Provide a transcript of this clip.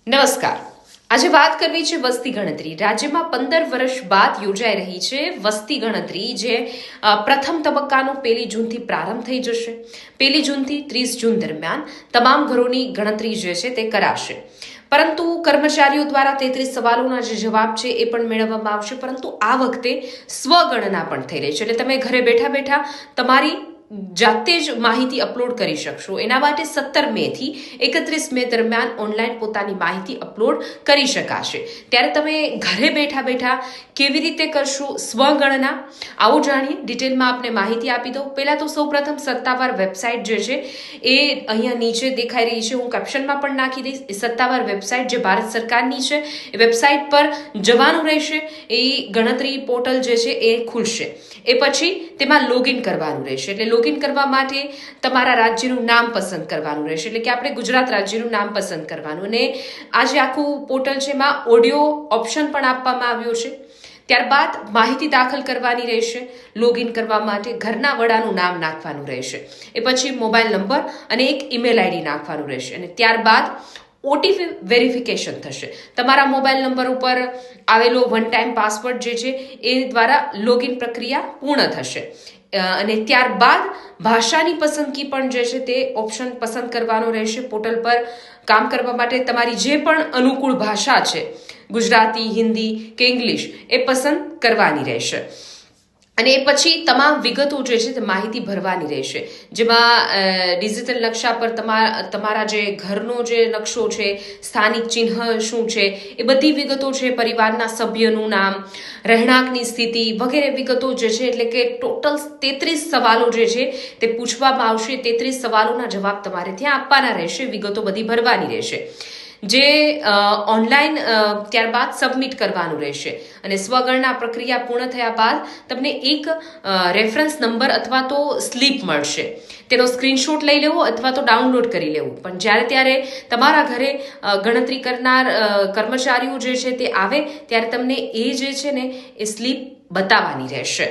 નમસ્કાર. આજે વાત કરવી છે વસ્તી ગણતરી. રાજ્યમાં 15 વર્ષ બાદ યોજાઈ રહી છે વસ્તી ગણતરી, જે પ્રથમ તબક્કાનો 1 જૂનથી પ્રારંભ થઈ જશે. 1 જૂનથી 30 જૂન દરમિયાન તમામ ઘરોની ગણતરી જે છે તે કરાશે. પરંતુ કર્મચારીઓ દ્વારા 33 સવાલોના જે જવાબ છે એ પણ મેળવવામાં આવશે. પરંતુ આ વખતે સ્વગણના પણ થઈ રહી છે, એટલે તમે ઘરે બેઠા બેઠા તમારી જાતે જ માહિતી અપલોડ કરી શકશો. એના માટે 17 મેથી 31 મે દરમિયાન ઓનલાઈન પોતાની માહિતી અપલોડ કરી શકાશે. ત્યારે તમે ઘરે બેઠા બેઠા કેવી રીતે કરશો સ્વગણના, આવું જાણીએ. ડિટેલમાં આપને માહિતી આપી દઉં. પહેલાં તો સૌપ્રથમ સત્તાવાર વેબસાઇટ જે છે એ અહીંયા નીચે દેખાઈ રહી છે, હું કેપ્શનમાં પણ નાખી દઈશ. એ સત્તાવાર વેબસાઇટ જે ભારત સરકારની છે એ વેબસાઇટ પર જવાનું રહેશે. એ ગણતરી પોર્ટલ જે છે એ ખુલશે. એ પછી તેમાં લોગિન કરવાનું રહેશે. એટલે લોગિન કરવા માટે તમારા રાજ્યનું નામ પસંદ કરવાનું રહેશે. એટલે કે આપણે ગુજરાત રાજ્યનું નામ પસંદ કરવાનું. અને આ જે આખું પોર્ટલ છે એમાં ઓડિયો ઓપ્શન પણ આપવામાં આવ્યો છે. ત્યારબાદ માહિતી દાખલ કરવાની રહેશે. લોગિન કરવા માટે ઘરના વડાનું નામ નાખવાનું રહેશે. એ પછી મોબાઈલ નંબર અને એક ઈમેલ આઈડી નાખવાનું રહેશે. અને ત્યારબાદ ઓટીપી વેરિફિકેશન થશે. તમારા મોબાઈલ નંબર ઉપર આવેલો વન ટાઈમ પાસવર્ડ જે છે એ દ્વારા લોગિન પ્રક્રિયા પૂર્ણ થશે. અને ત્યારબાદ ભાષાની પસંદગી પણ જે છે તે ઓપ્શન પસંદ કરવાનો રહેશે. પોર્ટલ પર કામ કરવા માટે તમારી જે પણ અનુકૂળ ભાષા છે, ગુજરાતી, હિન્દી કે ઇંગ્લિશ, એ પસંદ કરવાની રહેશે. અને એ પછી તમામ વિગતો જે છે તે માહિતી ભરવાની રહેશે. જેમાં ડિજિટલ નકશા પર તમારા જે ઘરનો જે નકશો છે, સ્થાનિક ચિહ્ન શું છે, એ બધી વિગતો છે, પરિવારના સભ્યનું નામ, રહેણાંકની સ્થિતિ વગેરે વિગતો જે છે. એટલે કે ટોટલ 33 સવાલો જે છે તે પૂછવામાં આવશે. 33 સવાલોના જવાબ તમારે ત્યાં આપવાના રહેશે. વિગતો બધી ભરવાની રહેશે, જે ઓનલાઈન ત્યારબાદ સબમિટ કરવાનું રહેશે. અને સ્વગણના પ્રક્રિયા પૂર્ણ થયા બાદ તમને એક રેફરન્સ નંબર અથવા તો સ્લીપ મળશે. તેનો સ્ક્રીનશોટ લઈ લેવો અથવા તો ડાઉનલોડ કરી લેવું. પણ જ્યારે ત્યારે તમારા ઘરે ગણતરી કરનાર કર્મચારીઓ જે છે તે આવે ત્યારે તમને એ જે છે ને એ સ્લીપ બતાવવાની રહેશે.